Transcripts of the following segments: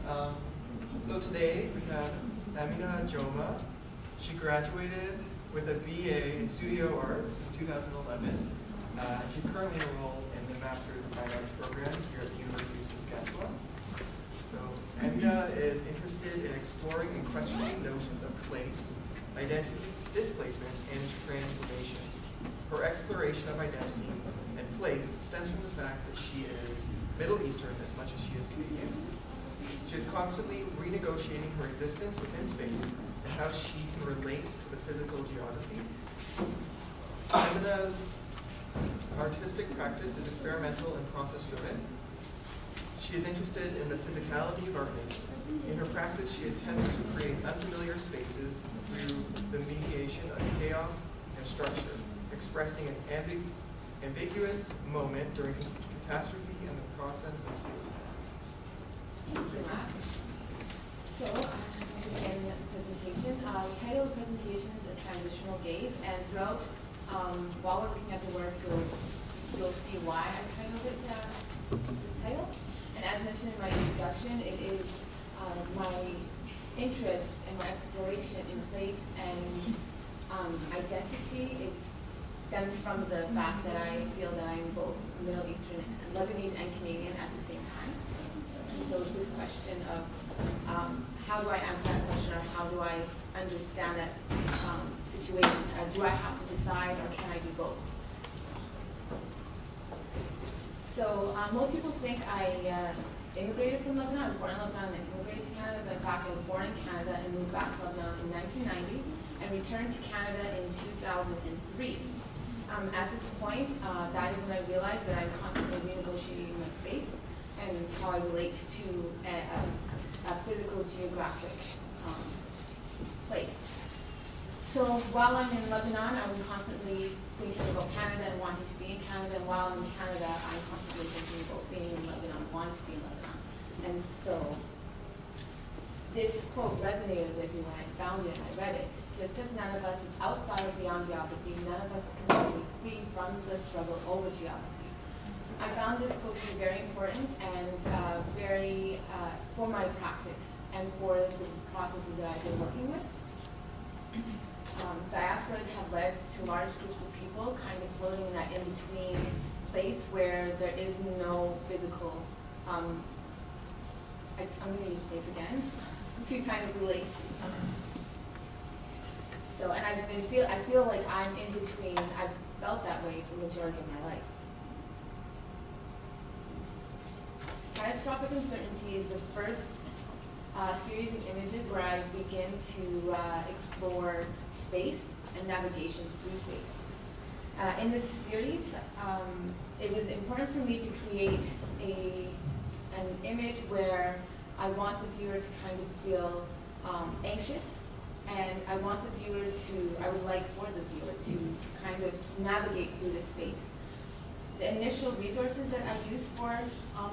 So today we have Aminah Jomah. She graduated with a BA in Studio Arts in 2011. She's currently enrolled in the Masters of Fine Arts program here at the University of Saskatchewan. So Aminah is interested in exploring and questioning notions of place, identity, displacement, and transformation. Her exploration of identity and place stems from the fact that she is Middle Eastern as much as she is Canadian. She is constantly renegotiating her existence within space and how she can relate to the physical geography. Aminah's artistic practice is experimental and process-driven. She is interested in the physicality of art making. In her practice, she attempts to create unfamiliar spaces through the mediation of chaos and structure, expressing an ambiguous moment during catastrophe and the process of healing. Thank you, Matt. So, to begin the presentation, the title of the presentation is A Transitional Gaze, and throughout, while we're looking at the work, you'll see why I titled it this title. And as mentioned in my introduction, it is my interest and my exploration in place and identity stems from the fact that I feel that I'm both Middle Eastern, Lebanese, and Canadian at the same time. And so it's this question of how do I answer that question, or how do I understand that situation? Do I have to decide, or can I do both? So most people think I immigrated from Lebanon. I was born in Lebanon and immigrated to Canada, but in fact I was born in Canada and moved back to Lebanon in 1990 and returned to Canada in 2003. At this point, that is when I realized that I'm constantly renegotiating my space and how I relate to a physical geographic place. So while I'm in Lebanon, I'm constantly thinking about Canada and wanting to be in Canada, and while I'm in Canada, I'm constantly thinking about being in Lebanon, wanting to be in Lebanon. And so this quote resonated with me when I found it and I read it. Just as none of us is outside or beyond geography, none of us is completely free from the struggle over geography. I found this quote to be very important and very for my practice and for the processes that I've been working with. Diasporas have led to large groups of people kind of floating in that in-between place where there is no physical, I'm going to use place again, to kind of relate. So, and I feel like I'm in between. I've felt that way for the majority of my life. Catastrophic Uncertainty is the first series of images where I begin to explore space and navigation through space. In this series, it was important for me to create an image where I want the viewer to kind of feel anxious, and I want the viewer I would like for the viewer to kind of navigate through this space. The initial resources that I used for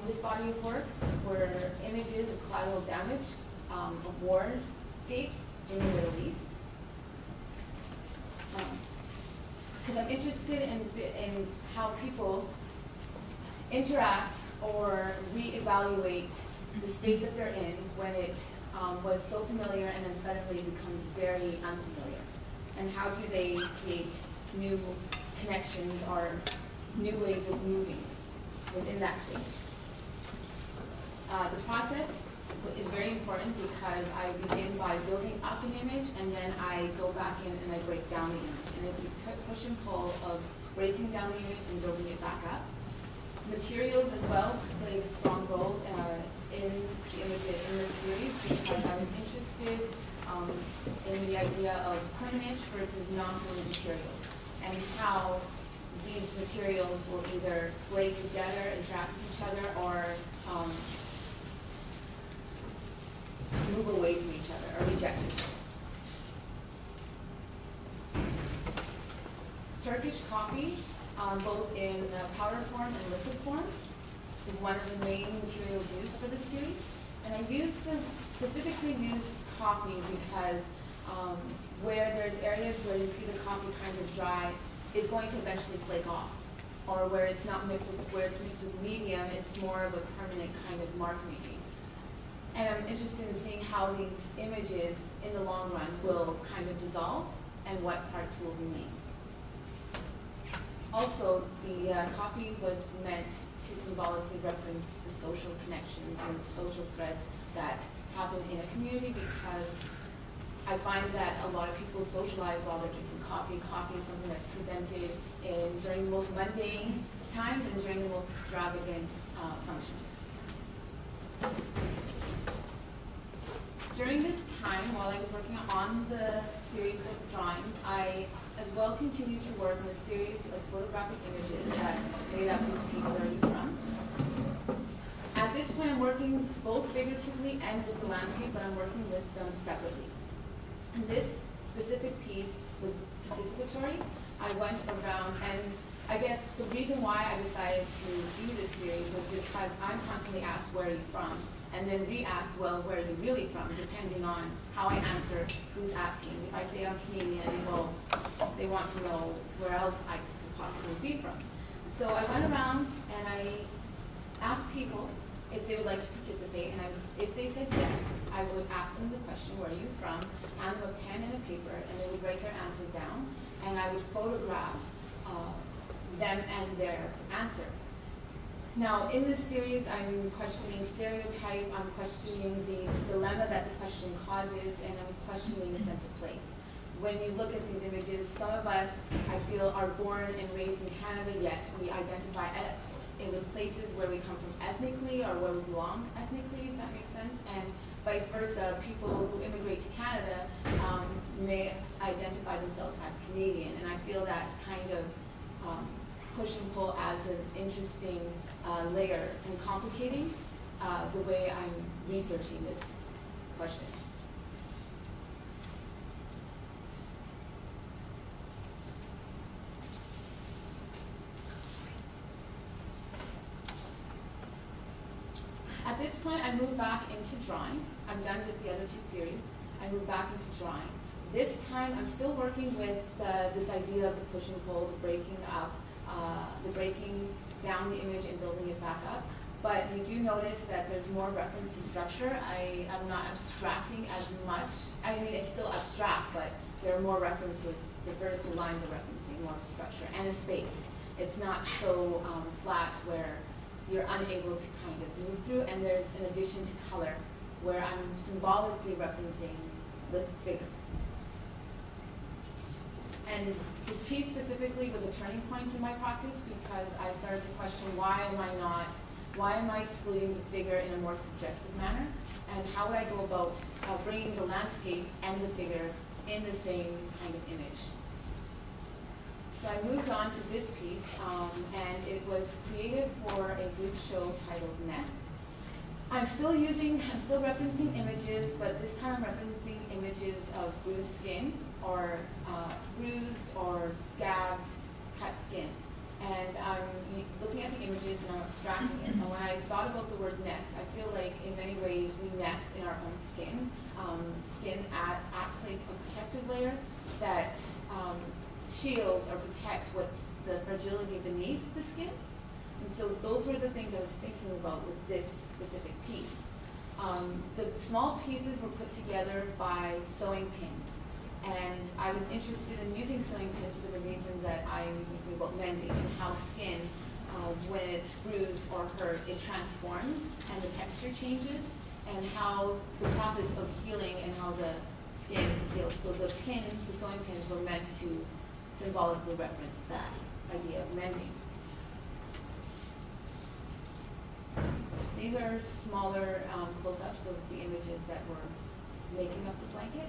this body of work were images of collateral damage, of warscapes in the Middle East. Because I'm interested in how people interact or reevaluate the space that they're in when it was so familiar and then suddenly it becomes very unfamiliar. And how do they create new connections or new ways of moving within that space. The process is very important because I begin by building up an image and then I go back in and I break down the image. And it's this push and pull of breaking down the image and building it back up. Materials as well played a strong role in the image in this series because I was interested in the idea of permanent versus non-permanent materials and how these materials will either play together, interact with each other, or move away from each other or reject each other. Turkish coffee, both in powder form and liquid form, is one of the main materials used for this series. And I specifically use coffee because where there's areas where you see the coffee kind of dry, is going to eventually flake off. Or where it's not mixed with, where it's mixed with medium, it's more of a permanent kind of mark making. And I'm interested in seeing how these images in the long run will kind of dissolve and what parts will remain. Also, the coffee was meant to symbolically reference the social connections and social threads that happen in a community, because I find that a lot of people socialize while they're drinking coffee. Coffee is something that's presented during the most mundane times and during the most extravagant functions. During this time, while I was working on the series of drawings, I as well continued to work on a series of photographic images that made up this piece, Where Are You From? At this point, I'm working both figuratively and with the landscape, but I'm working with them separately. And this specific piece was participatory. I went around, and I guess the reason why I decided to do this series was because I'm constantly asked, where are you from? And then re-asked, well, where are you really from? Depending on how I answer, who's asking. If I say I'm Canadian, well, they want to know where else I could possibly be from. So I went around and I asked people if they would like to participate, and if they said yes, I would ask them the question, where are you from? Hand them a pen and a paper, and they would write their answer down, and I would photograph them and their answer. Now, in this series, I'm questioning stereotype, I'm questioning the dilemma that the question causes, and I'm questioning a sense of place. When you look at these images, some of us, I feel, are born and raised in Canada, yet we identify in the places where we come from ethnically or where we belong ethnically, if that makes sense, and vice versa. People who immigrate to Canada may identify themselves as Canadian, and I feel that kind of push and pull as an interesting layer and complicating the way I'm researching this question. At this point, I moved back into drawing. I'm done with the other two series. I moved back into drawing. This time, I'm still working with this idea of the push and pull, the breaking up, the breaking down the image and building it back up. But you do notice that there's more reference to structure. I am not abstracting as much. I mean, it's still abstract, but there are more references. The vertical lines are referencing more of the structure and a space. It's not so flat where you're unable to kind of move through, and there's an addition to color where I'm symbolically referencing the figure. And this piece specifically was a turning point in my practice, because I started to question, why am I excluding the figure in a more suggestive manner? And how would I go about bringing the landscape and the figure in the same kind of image? So I moved on to this piece, and it was created for a group show titled Nest. I'm still referencing images, but this time I'm referencing images of bruised skin, or bruised or scabbed, cut skin. And I'm looking at the images and I'm abstracting it. And when I thought about the word nest, I feel like in many ways we nest in our own skin. Skin acts like a protective layer that shields or protects what's the fragility beneath the skin. And so those were the things I was thinking about with this specific piece. The small pieces were put together by sewing pins. And I was interested in using sewing pins for the reason that I'm thinking about mending and how skin, when it's bruised or hurt, it transforms and the texture changes, and how the process of healing and how the skin heals. So the pins, the sewing pins, were meant to symbolically reference that idea of mending. These are smaller close-ups of the images that were making up the blanket.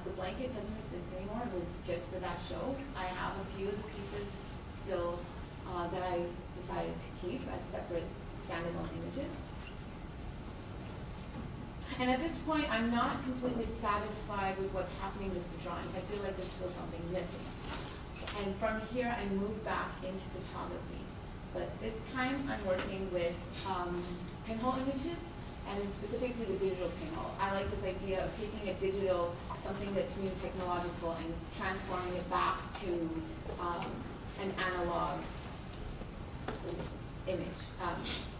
The blanket doesn't exist anymore. It was just for that show. I have a few of the pieces still that I decided to keep as separate standalone images. And at this point, I'm not completely satisfied with what's happening with the drawings. I feel like there's still something missing. And from here, I moved back into photography. But this time, I'm working with pinhole images, and specifically the digital pinhole. I like this idea of taking a digital, something that's new technological, and transforming it back to an analog image.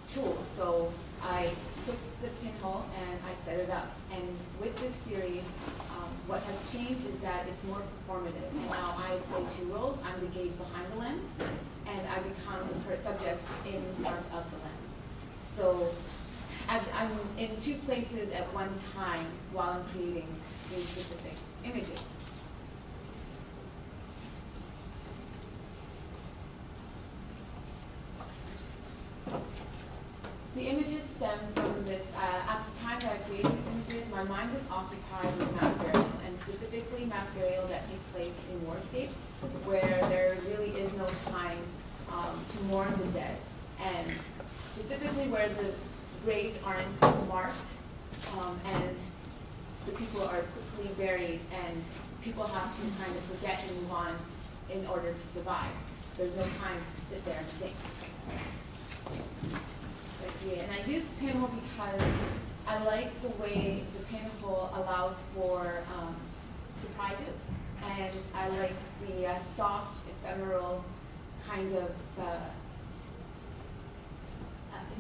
tool. So I took the pinhole and I set it up. And with this series, what has changed is that it's more performative. And now I play two roles. I'm the gaze behind the lens, and I become the subject in front of the lens. So I'm in two places at one time while I'm creating these specific images. The images stem from this, at the time that I created these images, my mind was occupied with mass burial, and specifically mass burial that takes place in warscapes, where there really is no time to mourn the dead, and specifically where the graves aren't marked, and the people are quickly buried, and people have to kind of forget and move on in order to survive. There's no time to sit there and think. And I use pinhole because I like the way the pinhole allows for surprises, and I like the soft, ephemeral kind of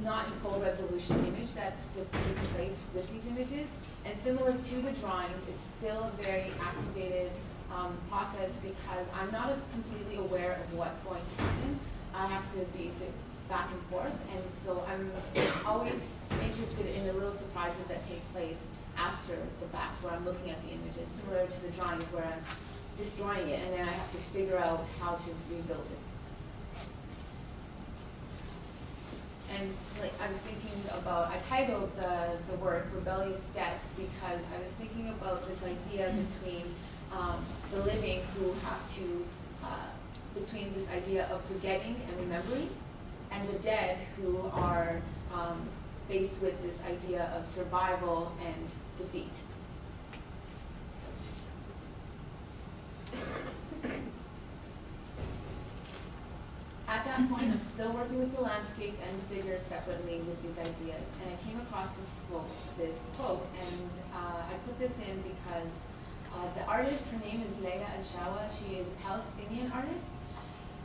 not in full resolution image that is taking place with these images. And similar to the drawings, it's still a very activated process because I'm not completely aware of what's going to happen. I have to be back and forth, and so I'm always interested in the little surprises that take place after the fact, where I'm looking at the images, similar to the drawings where I'm destroying it, and then I have to figure out how to rebuild it. And like I was thinking about, I titled the work Rebellious Death because I was thinking about this idea between the living who have to, between this idea of forgetting and remembering, and the dead who are faced with this idea of survival and defeat. At that point, I'm still working with the landscape and the figures separately with these ideas. And I came across this quote, and I put this in because the artist, her name is Leila Al-Shawa. She is a Palestinian artist.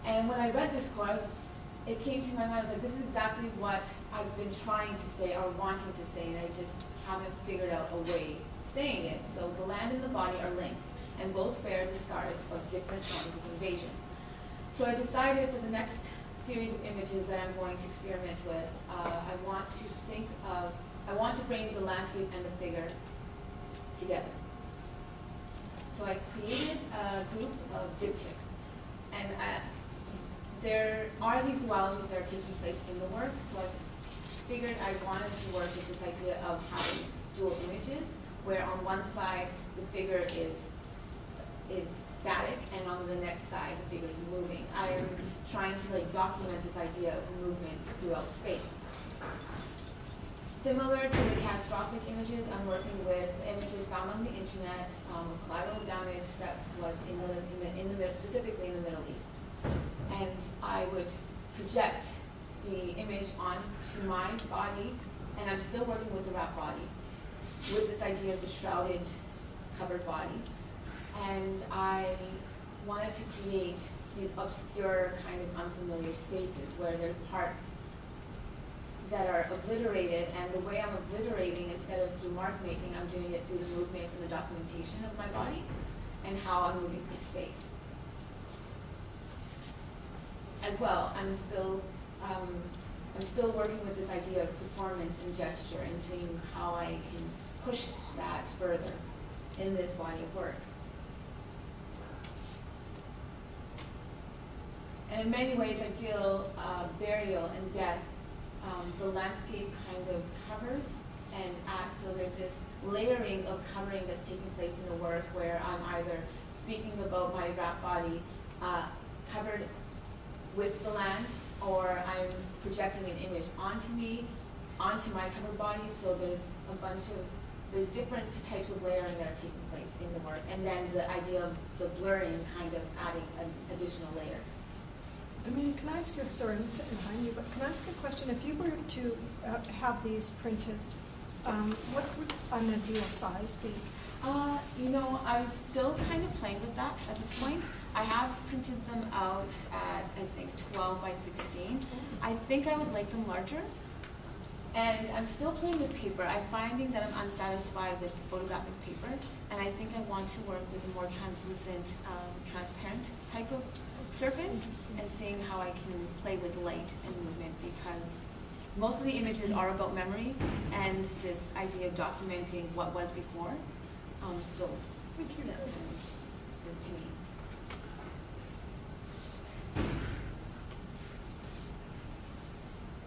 And when I read this quote, it came to my mind. I was like, this is exactly what I've been trying to say or wanting to say, and I just haven't figured out a way of saying it. So the land and the body are linked, and both bear the scars of different forms of invasion. So I decided for the next series of images that I'm going to experiment with, I want to bring the landscape and the figure together. So I created a group of diptychs, and there are these dualities that are taking place in the work, so I figured I wanted to work with this idea of having dual images, where on one side the figure is static, and on the next side the figure is moving. I am trying to document this idea of movement throughout space. Similar to the catastrophic images, I'm working with images found on the internet of collateral damage that was in the middle, specifically in the Middle East. And I would project the image onto my body, and I'm still working with the wrap body, with this idea of the shrouded, covered body. And I wanted to create these obscure, kind of unfamiliar spaces where there are parts that are obliterated, and the way I'm obliterating, instead of through mark making, I'm doing it through the movement and the documentation of my body and how I'm moving through space. As well, I'm still working with this idea of performance and gesture and seeing how I can push that further in this body of work. And in many ways, I feel burial and death, the landscape kind of covers and acts, so there's this layering of covering that's taking place in the work where I'm either speaking about my wrap body covered with the land, or I'm projecting an image onto me, onto my covered body, so there's different types of layering that are taking place in the work, and then the idea of the blurring kind of adding an additional layer. I mean, can I ask you, sorry, I'm sitting behind you, but can I ask a question? If you were to have these printed, what would an ideal size be? I'm still kind of playing with that at this point. I have printed them out at, I think, 12 by 16. I think I would like them larger. And I'm still putting with paper. I'm finding that I'm unsatisfied with photographic paper, and I think I want to work with a more translucent, transparent type of surface, and seeing how I can play with light and movement, because most of the images are about memory and this idea of documenting what was before. So that's kind of interesting to me.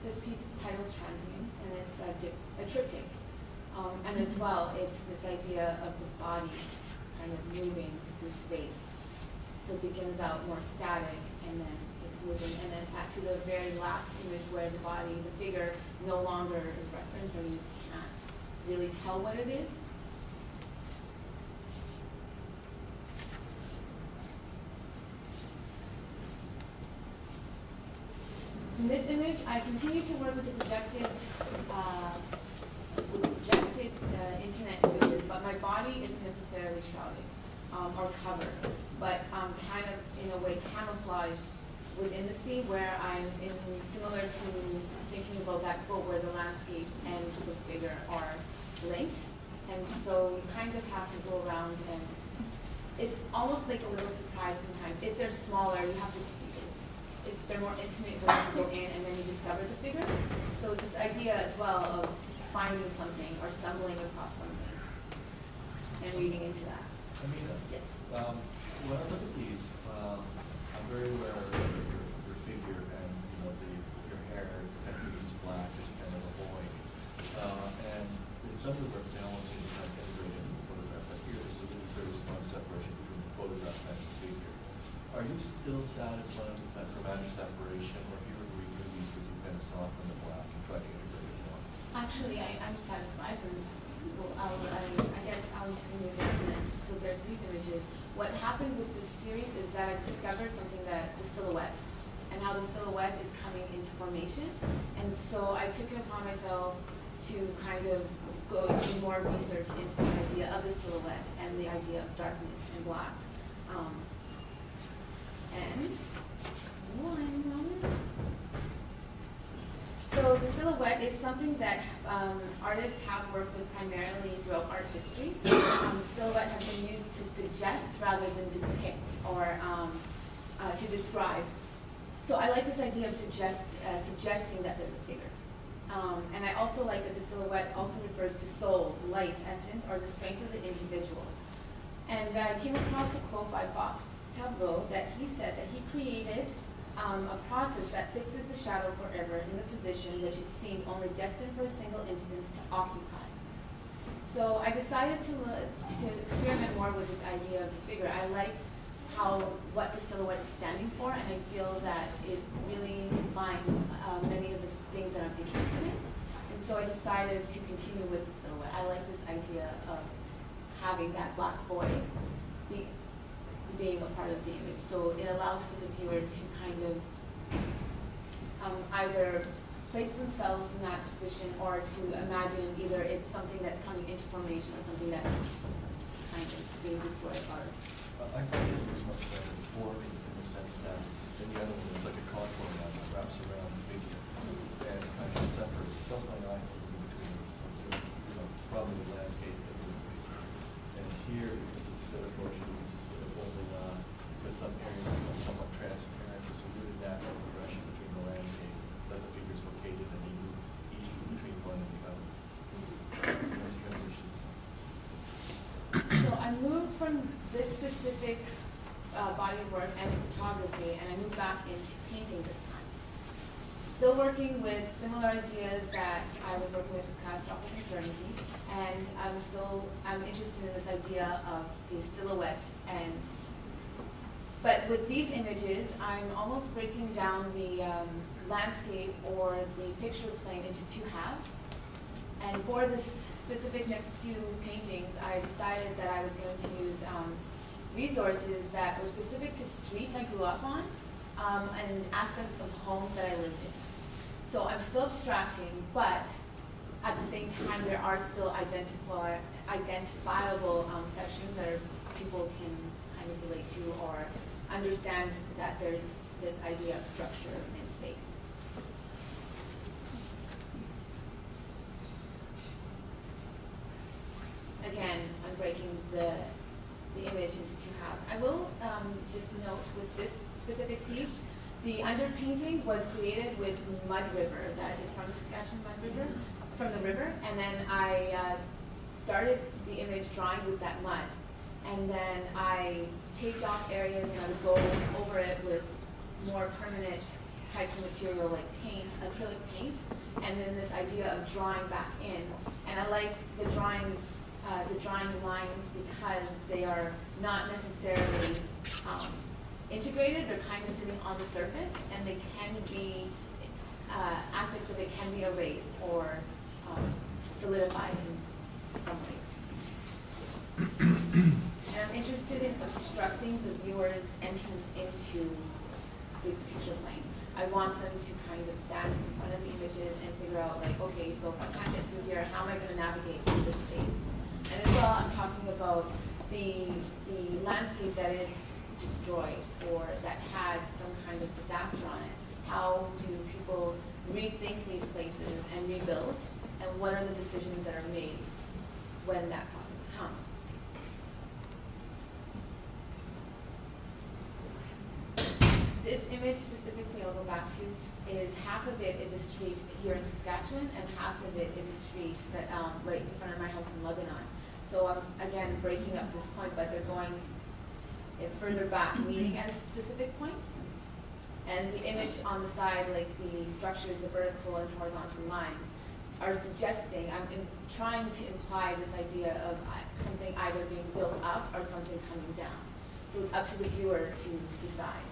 This piece is titled Transience, and it's a triptych. And as well, it's this idea of the body kind of moving through space. So it begins out more static, and then it's moving, and then to the very last image where the body, the figure, no longer is referenced, or you can't really tell what it is. In this image, I continue to work with the projected internet images, but my body isn't necessarily shrouded or covered, but kind of in a way camouflaged within the scene, where I'm similar to thinking about that quote where the landscape and the figure are linked, and so you kind of have to go around, and it's almost like a little surprise sometimes. If they're smaller, you have to. If they're more intimate, you have to go in and then you discover the figure. So it's this idea as well of finding something or stumbling across something and reading into that. Aminah, Yes. when I look at these, I'm very aware of your figure and your hair kind of beats black is kind of a boy. And in some of the works, they almost seem to kind of integrate into the photograph. But here, there's a really very strong separation between the photograph and the figure. Are you still satisfied with that dramatic separation, or if you were to redo these, would you kind of soften the black and try to integrate it more? Actually, I'm satisfied with I guess I'll just move on. So there's these images. What happened with this series is that I discovered something that the silhouette, and how the silhouette is coming into formation. And so I took it upon myself to kind of go do more research into this idea of the silhouette and the idea of darkness and black. And just one moment. So the silhouette is something that artists have worked with primarily throughout art history. The silhouette has been used to suggest rather than depict, or to describe. So I like this idea of suggesting that there's a figure. And I also like that the silhouette also refers to soul, life, essence, or the strength of the individual. And I came across a quote by Fox Tableau that he said that he created a process that fixes the shadow forever in the position which it seemed only destined for a single instance to occupy. So I decided to experiment more with this idea of the figure. I like what the silhouette is standing for, and I feel that it really defines many of the things that I'm interested in. And so I decided to continue with the silhouette. I like this idea of having that black void being a part of the image. So it allows for the viewer to kind of either place themselves in that position, or to imagine either it's something that's coming into formation or something that's kind of being destroyed. I find this makes much better forming in the sense that then the other one is like a contour line that wraps around the figure and kind of separates. It sells my eye between, probably the landscape and the figure. And here, because it's a bit of motion, this is a bit of overlap, because some areas are somewhat transparent, it's a really natural progression between the landscape that the figure is located, and you move easily between one and the other. It's a nice transition. So I moved from this specific body of work and photography, and I moved back into painting this time. Still working with similar ideas that I was working with catastrophic uncertainty, and I'm interested in this idea of the silhouette. But with these images, I'm almost breaking down the landscape or the picture plane into two halves. And for this specific next few paintings, I decided that I was going to use resources that were specific to streets I grew up on, and aspects of homes that I lived in. So I'm still abstracting, but at the same time, there are still identifiable sections that people can kind of relate to, or understand that there's this idea of structure in space. again, I'm breaking the image into two halves. I will just note with this specific piece, the underpainting was created with mud river, that is from the Saskatchewan mud river, from the river, and then I started the image drawing with that mud. And then I taped off areas and I would go over it with more permanent types of material like paint, acrylic paint, and then this idea of drawing back in. And I like the drawing lines because they are not necessarily integrated, they're kind of sitting on the surface, and they can be, aspects of it can be erased or solidified in some ways. And I'm interested in obstructing the viewer's entrance into the picture plane. I want them to kind of stand in front of the images and figure out, like, okay, so if I can't get through here, how am I going to navigate through this space? And as well, I'm talking about the landscape that is destroyed or that had some kind of disaster on it. How do people rethink these places and rebuild? And what are the decisions that are made when that process comes? This image specifically I'll go back to is half of it is a street here in Saskatchewan and half of it is a street that right in front of my house in Lebanon. So I'm again breaking up this point, but they're going further back, meeting at a specific point. And the image on the side, like the structures, the vertical and horizontal lines, are suggesting, I'm trying to imply this idea of something either being built up or something coming down. So it's up to the viewer to decide.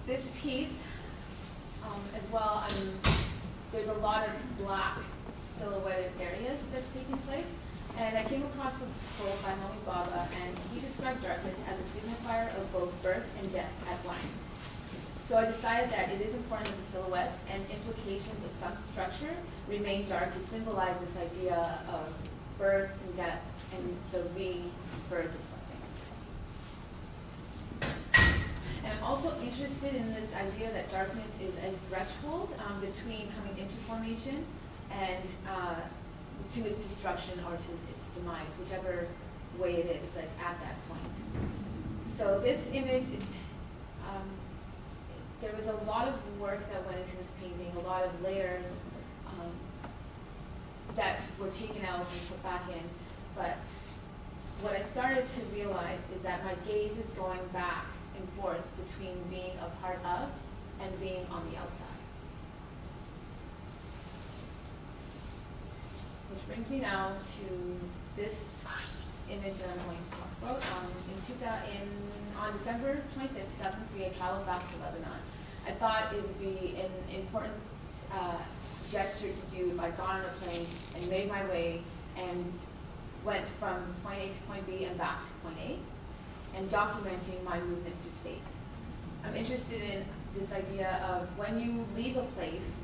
This piece, as well, there's a lot of black silhouetted areas that's taking place. And I came across a quote by Homi Bhabha, and he described darkness as a signifier of both birth and death at once. So I decided that it is important that the silhouettes and implications of some structure remain dark to symbolize this idea of birth and death and the rebirth of something. And I'm also interested in this idea that darkness is a threshold between coming into formation and to its destruction or to its demise, whichever way it is, it's like at that point. So this image, there was a lot of work that went into this painting, a lot of layers that were taken out and put back in. But what I started to realize is that my gaze is going back and forth between being a part of and being on the outside. Which brings me now to this image that I'm going to talk about. On December 25th, 2003, I traveled back to Lebanon. I thought it would be an important gesture to do if I got on a plane and made my way and went from point A to point B and back to point A, and documenting my movement through space. I'm interested in this idea of when you leave a place,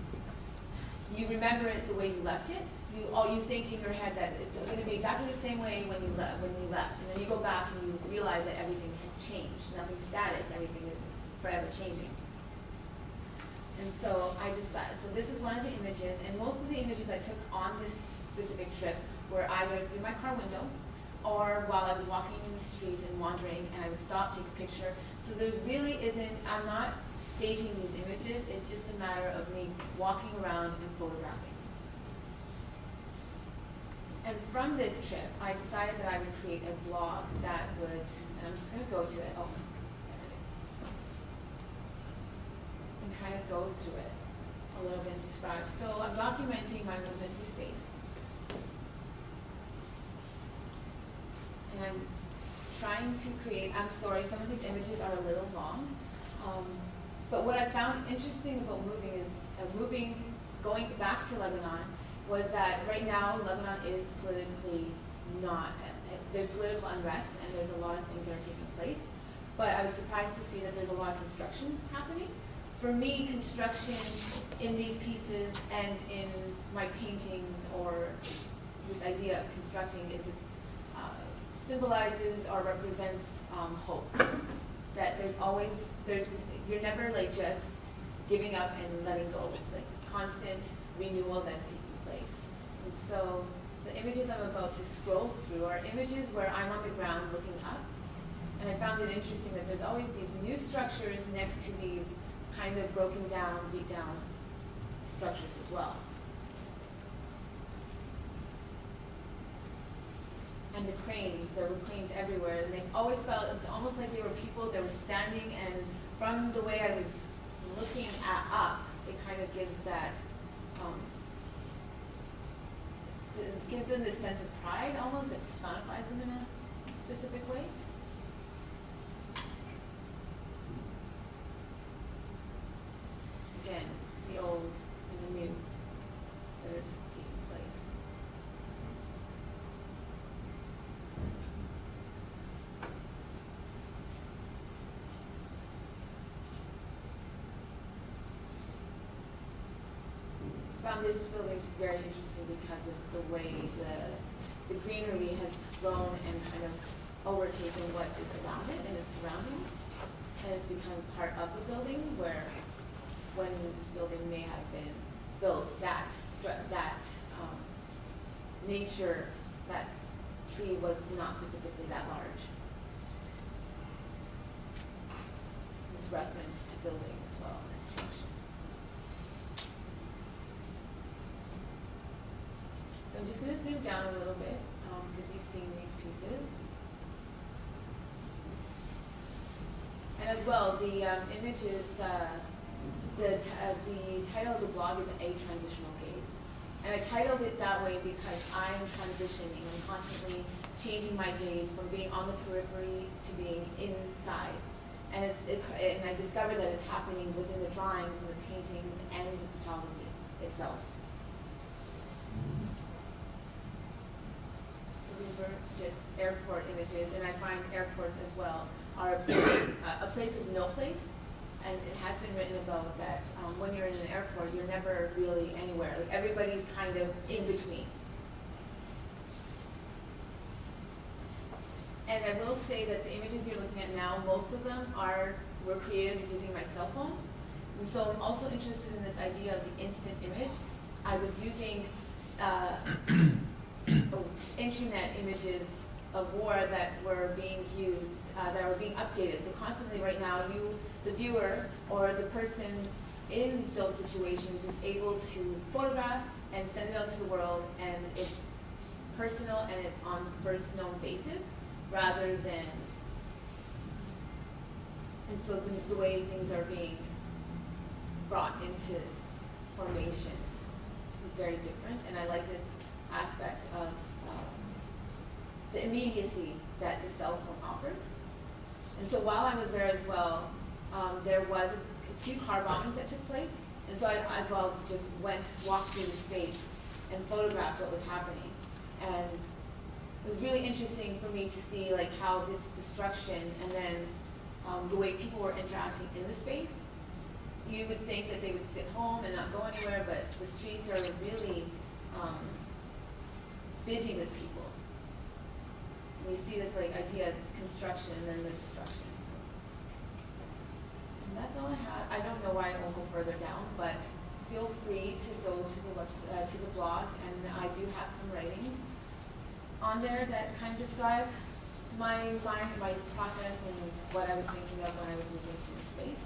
you remember it the way you left it. You think in your head that it's going to be exactly the same way when you left, and then you go back and you realize that everything has changed. Nothing's static. Everything is forever changing. And so I decided. So this is one of the images, and most of the images I took on this specific trip were either through my car window, or while I was walking in the street and wandering, and I would stop, take a picture. So there really isn't. I'm not staging these images. It's just a matter of me walking around and photographing. And from this trip, I decided that I would create a blog that would, and I'm just going to go to it. Oh, there it is. And kind of go through it a little bit and describe. So I'm documenting my movement through space. And I'm trying to create, I'm sorry, some of these images are a little long. But what I found interesting about moving is, going back to Lebanon, was that right now Lebanon is politically not, there's political unrest and there's a lot of things that are taking place. But I was surprised to see that there's a lot of construction happening. For me, construction in these pieces and in my paintings, or this idea of constructing, is this, symbolizes or represents hope. That you're never like just giving up and letting go. It's like this constant renewal that's taking place. And so the images I'm about to scroll through are images where I'm on the ground looking up. And I found it interesting that there's always these new structures next to these kind of broken down, beat down structures as well. And the cranes, there were cranes everywhere, and they always felt, it's almost like they were people that were standing, and from the way I was looking up, it kind of gives that, it gives them this sense of pride almost, it personifies them in a specific way. Again, the old and the new that is taking place. Found this building very interesting because of the way the greenery has grown and kind of overtaken what is around it and its surroundings, and it's become part of the building, where when this building may have been built, that nature, that tree was not specifically that large. This reference to building as well, construction. So I'm just going to zoom down a little bit because you've seen these pieces. And as well, the images, the title of the blog is A Transitional Gaze. And I titled it that way because I am transitioning and constantly changing my gaze from being on the periphery to being inside. And and I discovered that it's happening within the drawings and the paintings and the photography itself. These were just airport images, and I find airports as well are a place of no place, and it has been written about that when you're in an airport, you're never really anywhere. Like, everybody's kind of in between. And I will say that the images you're looking at now, most of them were created using my cell phone, and so I'm also interested in this idea of the instant image. I was using internet images of war that were being used, that were being updated. So constantly right now, the viewer or the person in those situations is able to photograph and send it out to the world, and it's personal and it's on first known basis rather than, and so the way things are being brought into formation is very different, and I like this aspect of the immediacy that the cell phone offers. And so while I was there as well, there was 2 car bombings that took place, and so I as well just walked through the space and photographed what was happening. And it was really interesting for me to see like how this destruction and then the way people were interacting in the space. You would think that they would sit home and not go anywhere, but the streets are really busy with people. And you see this like idea of this construction and then the destruction. And that's all I have. I don't know why I won't go further down, but feel free to go to the website, to the blog, and I do have some writings on there that kind of describe my process and what I was thinking of when I was moving to the space.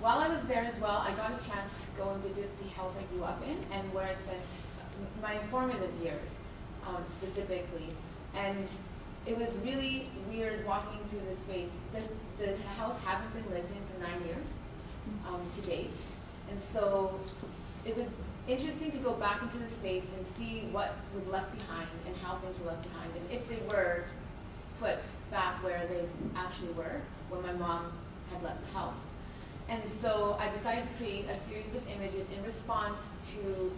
While I was there as well, I got a chance to go and visit the house I grew up in and where I spent my formative years, specifically. And it was really weird walking through the space. The house hasn't been lived in for 9 years to date. And so it was interesting to go back into the space and see what was left behind and how things were left behind, and if they were put back where they actually were when my mom had left the house. And so I decided to create a series of images in response to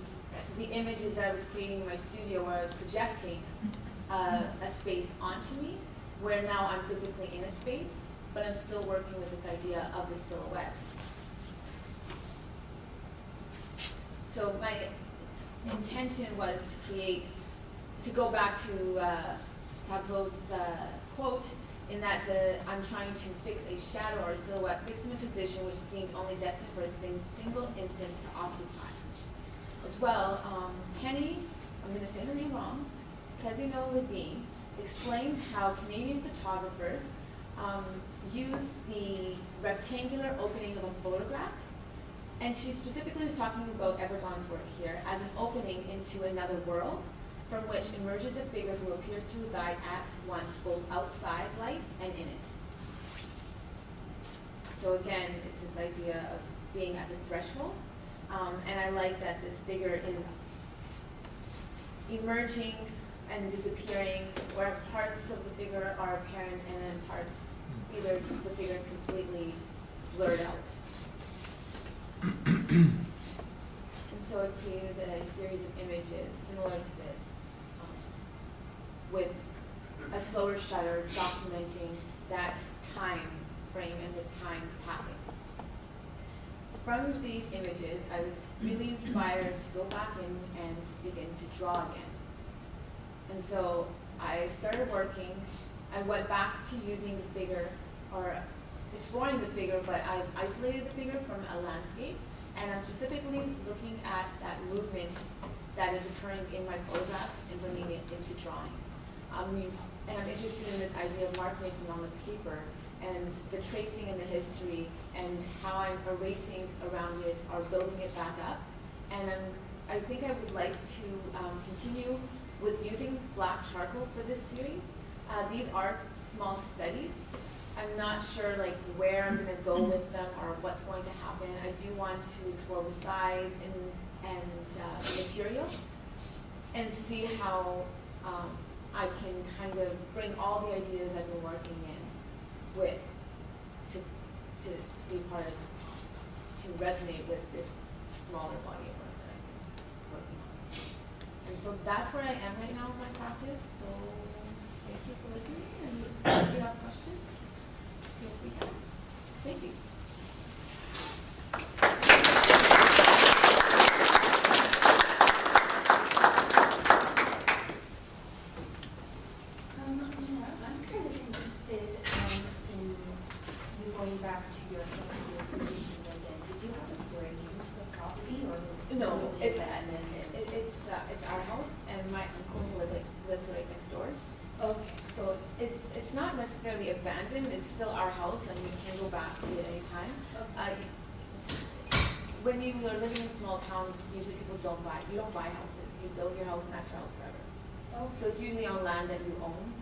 the images that I was creating in my studio, where I was projecting a space onto me, where now I'm physically in a space, but I'm still working with this idea of the silhouette. So my intention was to go back to Tableau's quote, in that I'm trying to fix a shadow or silhouette, fixed in a position which seemed only destined for a single instance to occupy. as well, Penny, I'm going to say her name wrong, Casino Levine, explained how Canadian photographers use the rectangular opening of a photograph, and she specifically was talking about Evergon's work here as an opening into another world from which emerges a figure who appears to reside at once both outside life and in it. So again, it's this idea of being at the threshold, and I like that this figure is emerging and disappearing, where parts of the figure are apparent and then parts, either the figure is completely blurred out. And so I created a series of images similar to this, with a slower shutter documenting that time frame and the time passing. From these images, I was really inspired to go back in and begin to draw again. And so I started working. I went back to using the figure, or exploring the figure, but I isolated the figure from a landscape, and I'm specifically looking at that movement that is occurring in my photographs and bringing it into drawing. And I'm interested in this idea of mark making on the paper, and the tracing and the history, and how I'm erasing around it or building it back up. And I think I would like to continue with using black charcoal for this series. These are small studies. I'm not sure where I'm going to go with them or what's going to happen. I do want to explore the size and the material, and see how I can kind of bring all the ideas I've been working in with to be part of, to resonate with this smaller body of work that I've been working on. And so that's where I am right now with my practice. So thank you for listening, and if you have questions, feel free to ask. Thank you. I'm kind of interested in you going back to your creations again. Did you have to bring into the property, or was it? No, it's our house, and my uncle lives right next door. Okay. So it's not necessarily abandoned. It's still our house, and we can go back to it anytime. When you are living in small towns, usually you don't buy houses. You build your house, and that's your house forever. Okay. So it's usually on land that you own,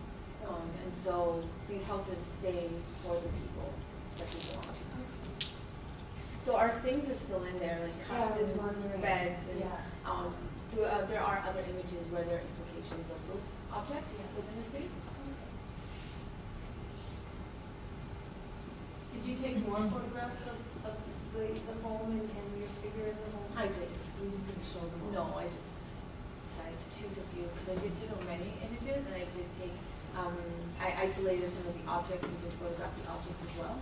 and so these houses stay for the people that you belong to. So our things are still in there, like cups and beds, and there are other images where there are implications of those objects within the space. Did you take more photographs of the home and your figure in the home? I did. You just didn't show them all? No, I just decided to choose a few, because I did take many images, and I did take, I isolated some of the objects and just photographed the objects as well.